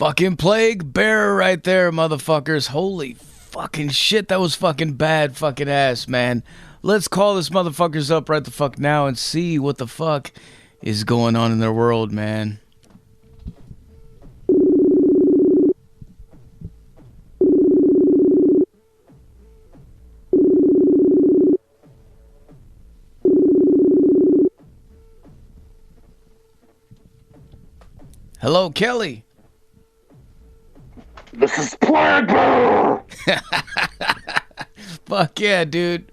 Fucking plague bearer right there, motherfuckers. Holy fucking shit, that was fucking bad fucking ass, man. Let's call this motherfuckers up right the fuck now and see what the fuck is going on in their world, man. Hello, Kelly. This is Plague Bearer! Fuck yeah, dude.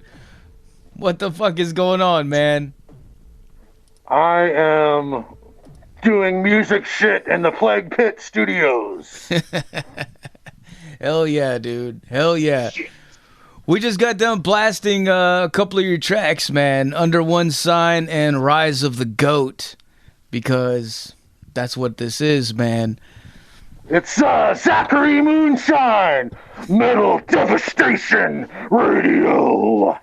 What the fuck is going on, man? I am doing music shit in the Plague Pit Studios. Hell yeah, dude. Hell yeah. Shit. We just got done blasting a couple of your tracks, man. Under One Sign and Rise of the Goat. Because that's what this is, man. It's Zach Moonshine Metal Devastation Radio.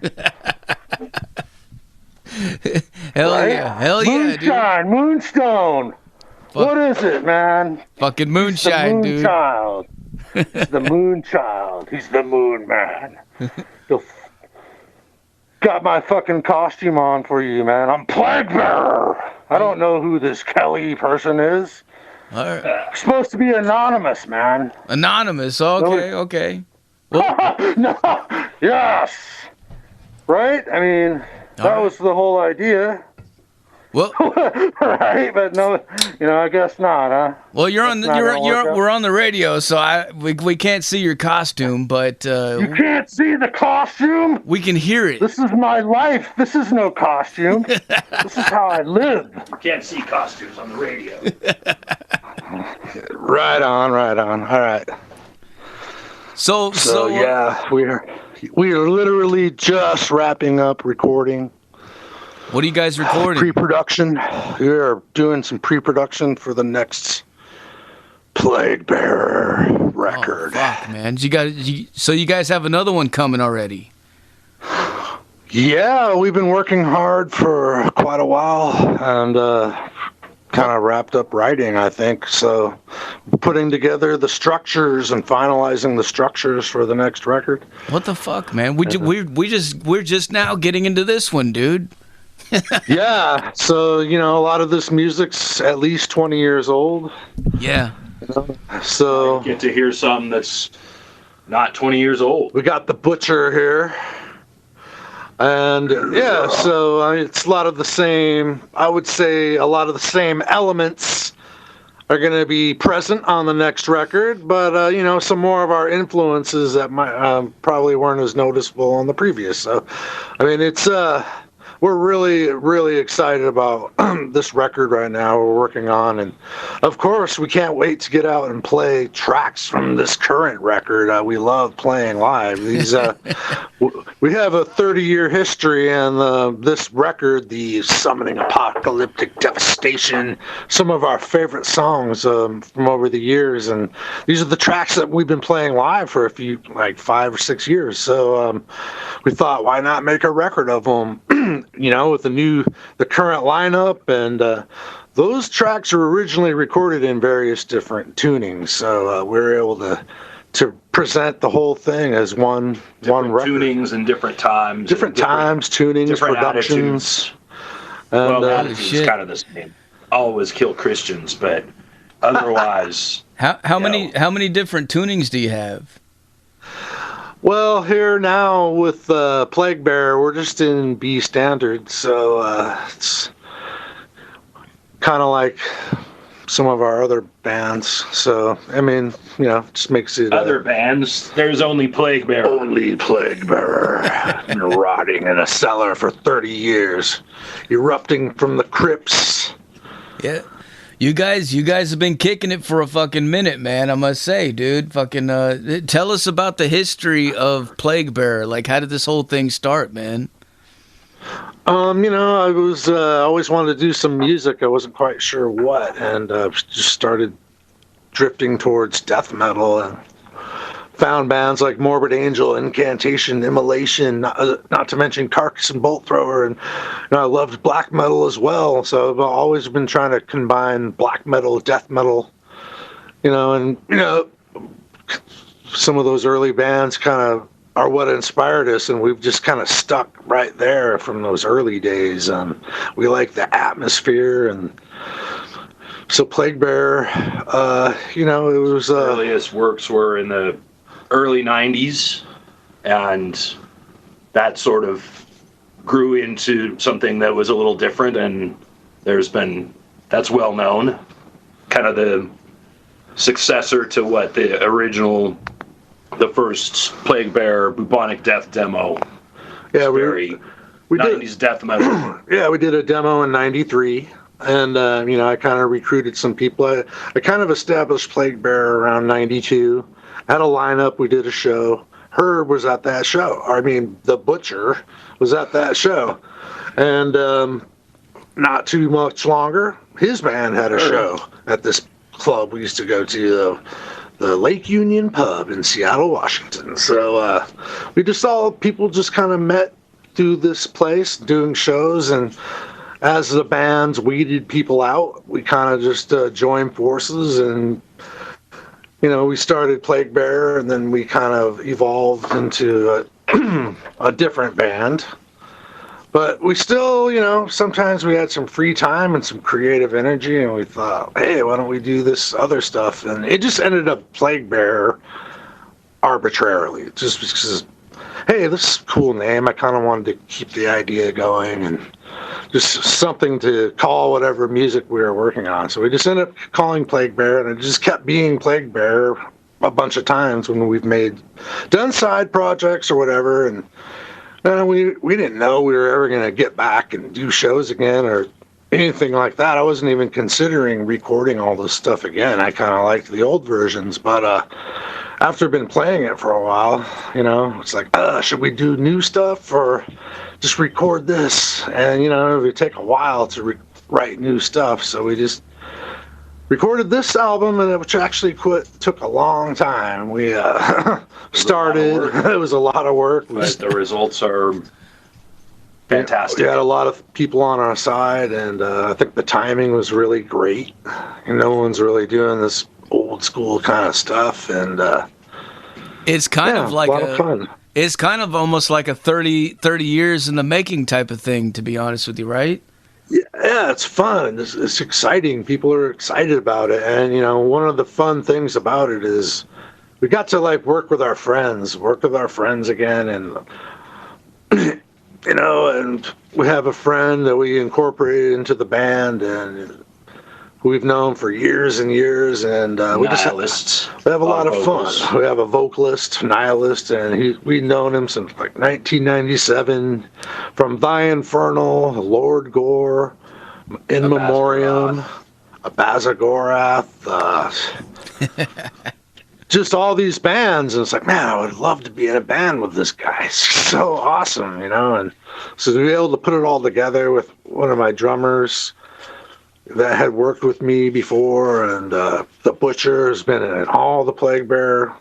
Hell right? Yeah, hell Moonshine, yeah, dude. Moonstone. What is it, man? Fucking moonshine, dude. Child. He's the Moonchild. He's the Moon Man. Got my fucking costume on for you, man. I'm Plague Bearer. I don't know who this Kelly person is. All right. Supposed to be anonymous, man. Anonymous, okay, okay. Well, no, yes. Right? I mean, that was the whole idea. Well, right, but no, I guess not, huh? Well, we're on the radio, so we can't see your costume, but you can't see the costume. We can hear it. This is my life. This is no costume. This is how I live. You can't see costumes on the radio. Right on. All right. So yeah, we are literally just wrapping up recording. What are you guys recording? Pre-production. We're doing some pre-production for the next Plague Bearer record. Oh, fuck, man. So you guys have another one coming already? Yeah, we've been working hard for quite a while and kind of wrapped up writing, I think. So putting together the structures and finalizing the structures for the next record. What the fuck, man? We're just now getting into this one, dude. Yeah, so a lot of this music's at least 20 years old. Yeah. So get to hear something that's not 20 years old. We got the Butcher here. And yeah, so it's a lot of the same, I would say a lot of the same elements are going to be present on the next record, but some more of our influences that might probably weren't as noticeable on the previous. So I mean, it's we're really, really excited about this record right now we're working on. And, of course, we can't wait to get out and play tracks from this current record. We love playing live. These we have a 30-year history, and this record, the Summoning Apocalyptic Devastation, some of our favorite songs from over the years. And these are the tracks that we've been playing live for 5 or 6 years. So we thought, why not make a record of them? With the current lineup, and those tracks were originally recorded in various different tunings, so we were able to present the whole thing as one record. Tunings and different times, tunings, different productions. And, attitudes is kind of the same. Always kill Christians, but otherwise, how many different tunings do you have? Well, here now with Plague Bearer, we're just in B standard, so it's kind of like some of our other bands. So, I mean, just makes it... Other bands? There's only Plague Bearer. Only Plague Bearer. Rotting in a cellar for 30 years. Erupting from the crypts. Yeah. You guys have been kicking it for a fucking minute, man. I must say, dude. Fucking tell us about the history of Plague Bearer. Like, how did this whole thing start, man? I was always wanted to do some music. I wasn't quite sure what, and just started drifting towards death metal and found bands like Morbid Angel, Incantation, Immolation, not to mention Carcass and Bolt Thrower, and I loved black metal as well. So I've always been trying to combine black metal, death metal, And some of those early bands kind of are what inspired us, and we've just kind of stuck right there from those early days. We like the atmosphere, and so Plague Bear, it was earliest works were in the early 90s, and that sort of grew into something that was a little different, and that's well known, kind of the successor to what the first Plague Bear Bubonic Death demo. Yeah, we 90s death metal. Yeah, we did a demo in 93, and I kind of recruited some people. I kind of established Plague Bear around 92. Had a lineup, we did a show. Herb was at that show. The Butcher was at that show. And not too much longer, his band had a show at this club we used to go to, the Lake Union Pub in Seattle, Washington. So we just saw people just kind of met through this place doing shows, and as the bands weeded people out, we kind of just joined forces, and we started Plague Bear, and then we kind of evolved into a different band. But we still, sometimes we had some free time and some creative energy, and we thought, hey, why don't we do this other stuff? And it just ended up Plague Bear arbitrarily, just because, hey, this is a cool name. I kind of wanted to keep the idea going and just something to call whatever music we were working on. So we just ended up calling Plague Bear, and it just kept being Plague Bear a bunch of times when we've done side projects or whatever, and we didn't know we were ever going to get back and do shows again or anything like that. I wasn't even considering recording all this stuff again. I kind of liked the old versions, but after been playing it for a while, it's like, should we do new stuff or just record this? And, it would take a while to write new stuff, so we just recorded this album, and which actually took a long time. We started. It was a lot of work. But the results are fantastic. We had a lot of people on our side, and I think the timing was really great. And no one's really doing this old school kind of stuff, and it's kind of like a lot of fun. It's kind of almost like a 30 years in the making type of thing, to be honest with you, right? Yeah, it's fun. It's exciting. People are excited about it. And, one of the fun things about it is we got to, work with our friends again. And, and we have a friend that we incorporated into the band, and we've known for years and years. And we have a lot of fun. We have a vocalist, Nihilist, and we've known him since 1997 from Thy Infernal, Lord Gore, In Memoriam, Abazagorath, just all these bands. And it's like, man, I would love to be in a band with this guy. It's so awesome, And so to be able to put it all together with one of my drummers that had worked with me before, and the Butcher has been in all the Plague Bear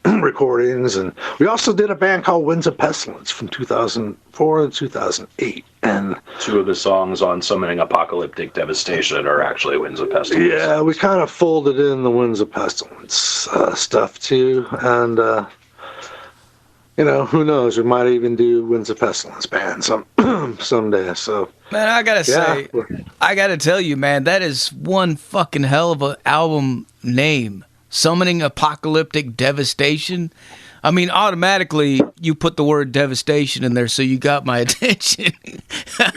recordings, and we also did a band called Winds of Pestilence from 2004 and 2008, and two of the songs on Summoning Apocalyptic Devastation are actually Winds of Pestilence. Yeah, we kind of folded in the Winds of Pestilence stuff too, and who knows, we might even do Winds of Pestilence band someday. So, man, I gotta tell you, man, that is one fucking hell of an album name. Summoning Apocalyptic Devastation. Automatically you put the word devastation in there, so you got my attention.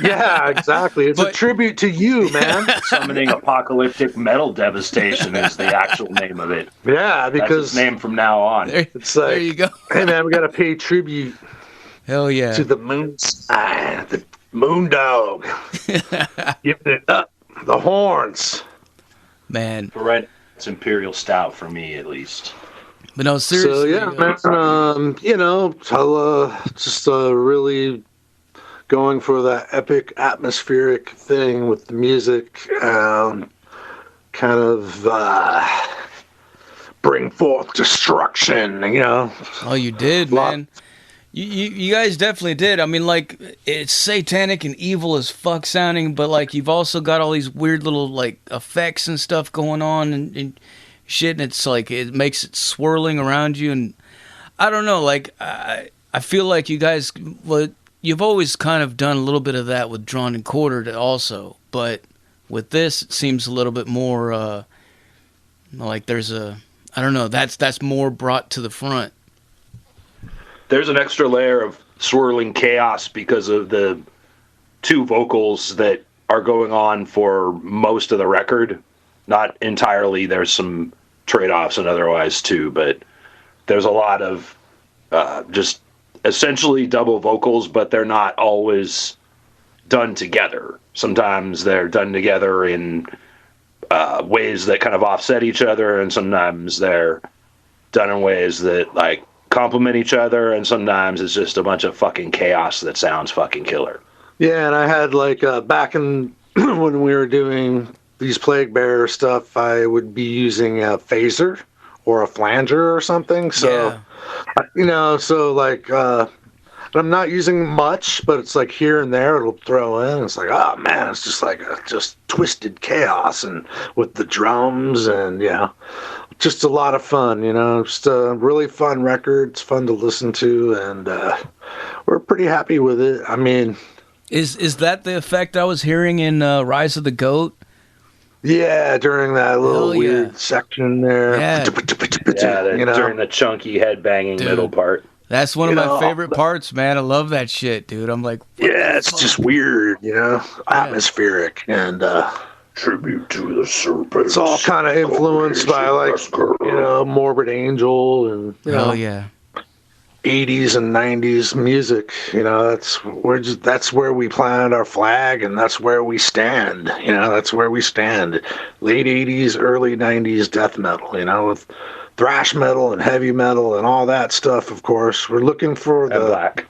Yeah, exactly. It's a tribute to you, man. Summoning Apocalyptic Metal Devastation is the actual name of it. Yeah, because that's its name from now on. There you go. Hey, man, we got to pay tribute. Hell yeah. To the Moonshine, the Moondog. Give it up. The horns. Man. Right. It's Imperial Stout for me, at least. But no, seriously. So, yeah, man, just really going for that epic atmospheric thing with the music, kind of bring forth destruction, Oh, you did, man. You guys definitely did. It's satanic and evil as fuck sounding, but you've also got all these weird little effects and stuff going on, and shit, and it's like it makes it swirling around you, and I don't know, like I feel like you guys, well, you've always kind of done a little bit of that with drawn and quartered also, but with this it seems a little bit more like there's a, I don't know, that's more brought to the front. There's an extra layer of swirling chaos because of the two vocals that are going on for most of the record. Not entirely, there's some trade-offs and otherwise too, but there's a lot of just essentially double vocals, but they're not always done together. Sometimes they're done together in ways that kind of offset each other, and sometimes they're done in ways that like complement each other, and sometimes it's just a bunch of fucking chaos that sounds fucking killer. Yeah, and I had like back in when we were doing these Plague Bearer stuff, I would be using a phaser or a flanger or something. So, so like I'm not using much, but it's like here and there it'll throw in. It's like, oh man, it's just like just twisted chaos, and with the drums, and just a lot of fun. Just a really fun record. It's fun to listen to, and we're pretty happy with it. I mean, is that the effect I was hearing in Rise of the Goat? Yeah, during that little weird section there. Yeah, during the chunky headbanging middle part. That's one of my favorite parts, man. I love that shit, dude. I'm like, it's just weird, atmospheric, and tribute to the serpent. It's all kind of influenced by like Morbid Angel and hell yeah, 80s and 90s music. That's where we planted our flag, and that's where we stand. That's where we stand. Late 80s, early 90s death metal. With thrash metal and heavy metal and all that stuff. Of course, we're looking for black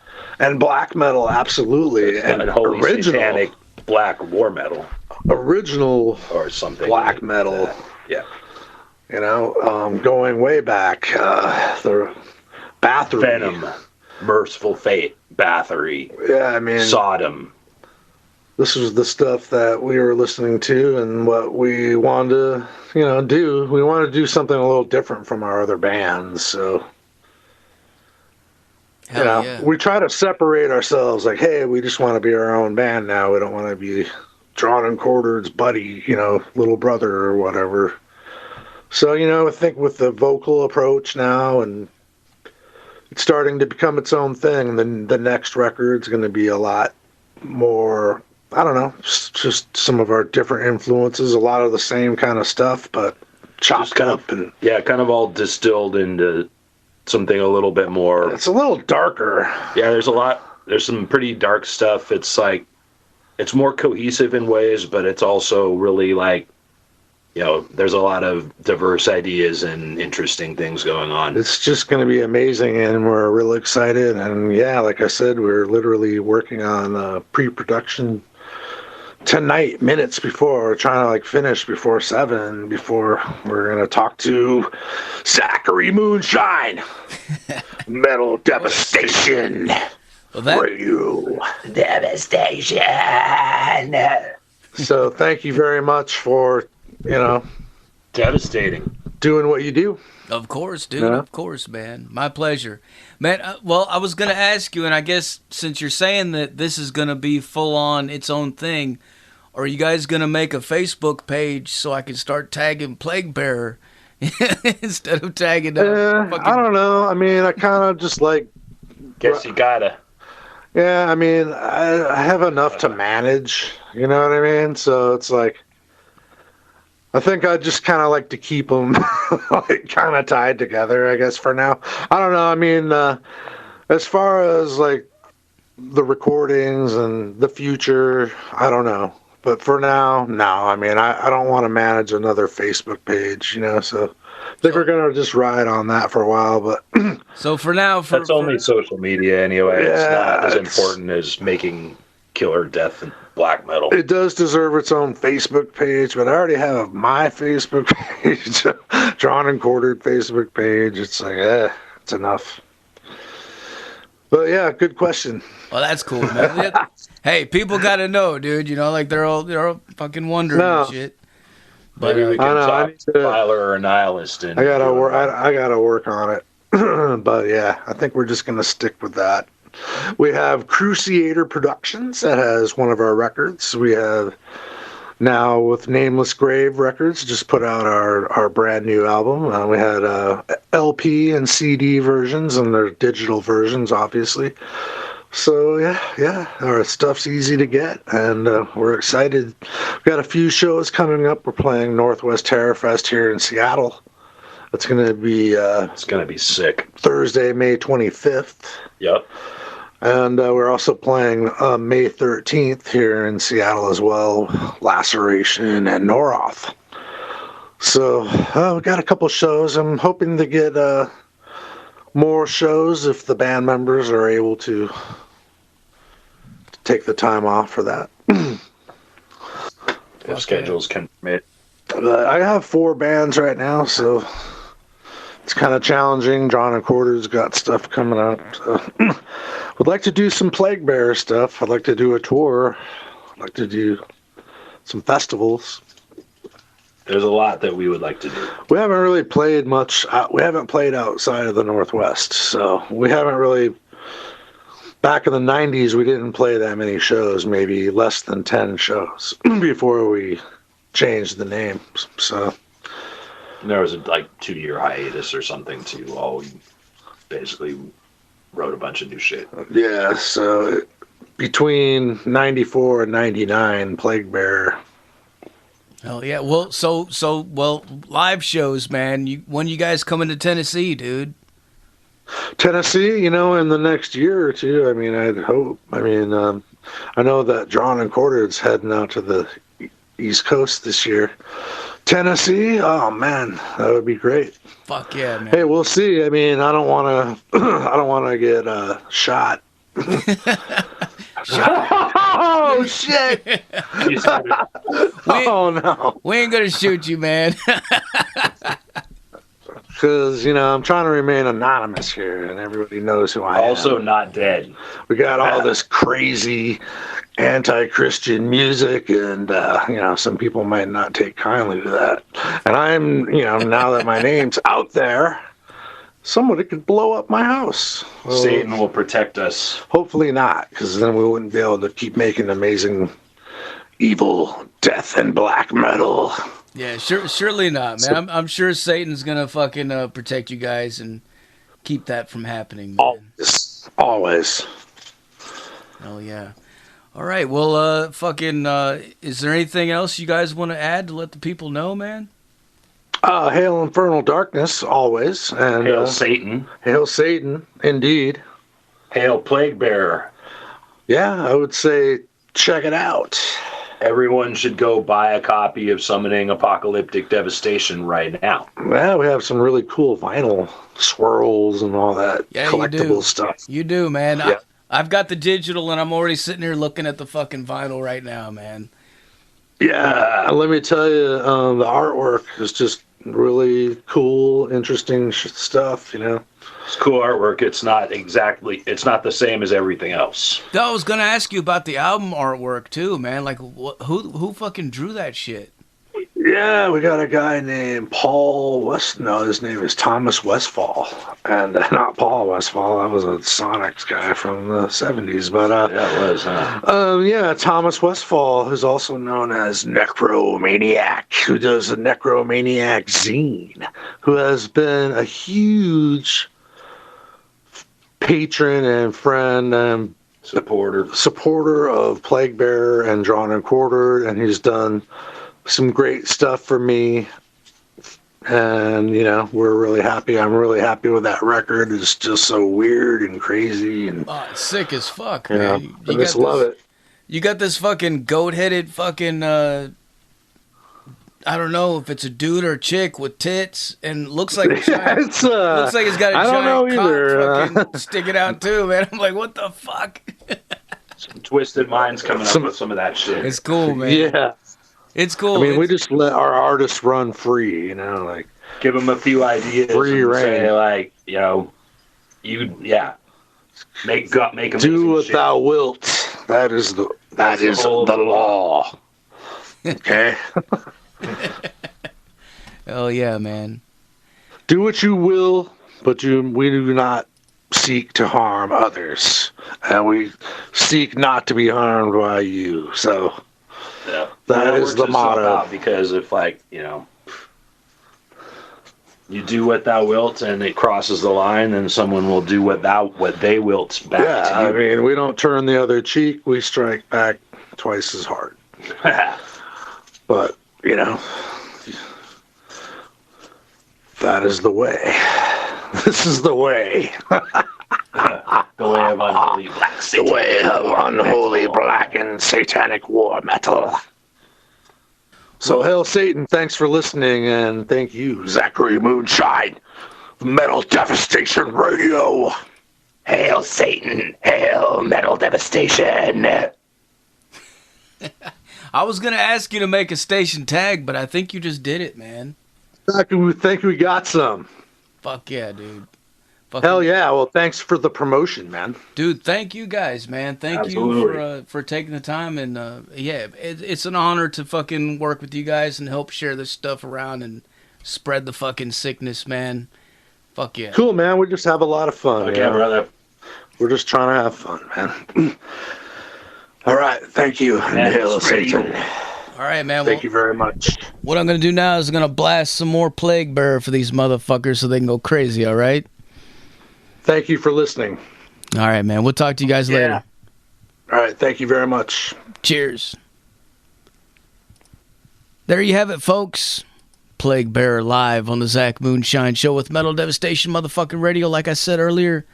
metal, absolutely, and holy original satanic black war metal, original or something black metal. Yeah, going way back, the Bathory, Venom, Merciful Fate, Bathory. Yeah, I mean, Sodom. This was the stuff that we were listening to, and what we wanted to, do. We wanted to do something a little different from our other bands, so we try to separate ourselves. Like, hey, we just want to be our own band now. We don't want to be Drawn and Quartered's buddy, little brother or whatever. So, I think with the vocal approach now, and it's starting to become its own thing, then the next record's going to be a lot more, I don't know, just some of our different influences, a lot of the same kind of stuff, but chopped up. And kind of all distilled into something a little bit more. It's a little darker. Yeah, there's some pretty dark stuff. It's like, it's more cohesive in ways, but it's also really like, there's a lot of diverse ideas and interesting things going on. It's just going to be amazing, and we're really excited. And like I said, we're literally working on pre-production tonight, minutes before. We're trying to finish before 7, before we're going to talk to Zach Moonshine. Metal Devastation. Radio Devastation. So thank you very much for, devastating, doing what you do. Of course, dude. Of course, man. My pleasure. Man, well, I was going to ask you, and I guess since you're saying that this is going to be full on its own thing, are you guys going to make a Facebook page so I can start tagging Plague Bearer instead of tagging I don't know. I mean, I kind of just guess you gotta. Yeah, I mean, I have enough to manage, you know what I mean? So it's like, I think I just kind of like to keep them kind of tied together, I guess, for now. I don't know. I mean, as far as the recordings and the future, I don't know. But for now, no. I mean, I don't want to manage another Facebook page, so I think we're going to just ride on that for a while. But so for now, that's only social media anyway. It's not as important as making killer death and black metal. It does deserve its own Facebook page, but I already have my Facebook page, Drawn and Quartered Facebook page. It's like, it's enough. But yeah, good question. Well, that's cool, man. Hey, people got to know, dude. They're all fucking wondering and shit. But maybe we can I talk Filer or Nihilist. And I gotta work on it. But yeah, I think we're just gonna stick with that. We have Crusader Productions that has one of our records. We have now with Nameless Grave Records just put out our brand new album. We had LP and CD versions and their digital versions, obviously. So yeah, our stuff's easy to get, and we're excited. We've got a few shows coming up. We're playing Northwest Terror Fest here in Seattle. It's gonna be sick. Thursday, May 25th. Yep. And we're also playing May 13th here in Seattle as well, Laceration and Noroth. So we got a couple shows. I'm hoping to get more shows if the band members are able to take the time off for that. If schedules can permit. I have 4 bands right now, so it's kind of challenging. John and Quarter's got stuff coming up. So. Would like to do some Plague Bear stuff. I'd like to do a tour. I'd like to do some festivals. There's a lot that we would like to do. We haven't really played much. We haven't played outside of the Northwest, so we haven't really. Back in the 90s, we didn't play that many shows, maybe less than 10 shows before we changed the name. So there was a 2-year hiatus or something too. While we basically wrote a bunch of new shit. Yeah, so between 94 and 99, Plague Bear. Hell yeah. Well, well, live shows, man. When you guys coming to Tennessee, dude? Tennessee, in the next year or two. I mean, I'd hope. I mean, I know that Drawn and Quartered's heading out to the East Coast this year. Tennessee, oh man, that would be great. Fuck yeah, man. Hey, we'll see. I mean, I don't want to get shot. Oh shit! Oh no, we ain't gonna shoot you, man. Because I'm trying to remain anonymous here, and everybody knows who I am. Also, not dead. We got all this crazy anti-Christian music, and some people might not take kindly to that. And I'm, now that my name's out there, somebody could blow up my house. Satan will protect us. Hopefully not, because then we wouldn't be able to keep making amazing evil death and black metal. Yeah, surely not, man. I'm sure Satan's gonna fucking protect you guys and keep that from happening, man. Always. Oh yeah. All right. Well, is there anything else you guys want to add to let the people know, man? Hail Infernal Darkness, always. And Hail Satan. Hail Satan, indeed. Hail Plague Bearer. Yeah, I would say check it out. Everyone should go buy a copy of Summoning Apocalyptic Devastation right now. Well, we have some really cool vinyl swirls and all that collectible stuff. You do, man. Yeah. I've got the digital, and I'm already sitting here looking at the fucking vinyl right now, man. Yeah, let me tell you, the artwork is just really cool, interesting stuff, It's cool artwork. It's not the same as everything else. I was gonna ask you about the album artwork too, man. Like, who fucking drew that shit? Yeah, we got a guy named Paul West. No, his name is Thomas Westfall, and not Paul Westfall. That was a Sonics guy from the '70s, but yeah, it was. Huh? Thomas Westfall, who's also known as Necromaniac, who does a Necromaniac zine, who has been a huge patron and friend and supporter of Plague Bearer and Drawn and Quartered, and he's done some great stuff for me, and we're really happy. I'm really happy with that record. It's just so weird and crazy, and it's sick as fuck, man. I just love it. You got this fucking goat-headed fucking I don't know if it's a dude or a chick with tits, and looks like a giant, looks like he's got a giant cock fucking sticking out too, man. I'm like, what the fuck? Some twisted minds coming up with some of that shit. It's cool, man. Yeah. It's cool. I mean, we just let our artists run free, give them a few ideas. Free reign. Say, make amazing do what shit. thou wilt. That is the law. Okay. Hell yeah, man. Do what you will, but we do not seek to harm others, and we seek not to be harmed by you. So Yeah. that is the motto. Because if, you do what thou wilt and it crosses the line, then someone will do what they wilt back to you. I mean, we don't turn the other cheek. We strike back twice as hard. But, that is the way. This is the way. The way of unholy black The way of unholy black and satanic war metal. So, Hail Satan, thanks for listening, and thank you, Zachary Moonshine, Metal Devastation Radio. Hail Satan, hail Metal Devastation. I was going to ask you to make a station tag, but I think you just did it, man. We think we got some. Fuck yeah, dude. Hell yeah. Well, thanks for the promotion, man. Dude, thank you guys, man. Thank you for taking the time. And it's an honor to fucking work with you guys and help share this stuff around and spread the fucking sickness, man. Fuck yeah. Cool, man. We just have a lot of fun. Okay, brother. We're just trying to have fun, man. All right. Thank you. Hail Satan. All right, man. Thank you very much. What I'm going to do now is going to blast some more Plague Bearer for these motherfuckers so they can go crazy, all right? Thank you for listening. All right, man. We'll talk to you guys later. All right. Thank you very much. Cheers. There you have it, folks. Plague Bearer live on the Zach Moonshine Show with Metal Devastation motherfucking radio. Like I said earlier,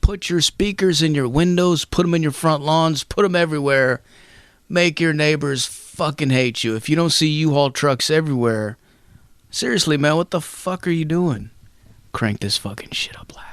put your speakers in your windows, put them in your front lawns, put them everywhere. Make your neighbors fucking hate you. If you don't see U-Haul trucks everywhere, seriously, man, what the fuck are you doing? Crank this fucking shit up loud.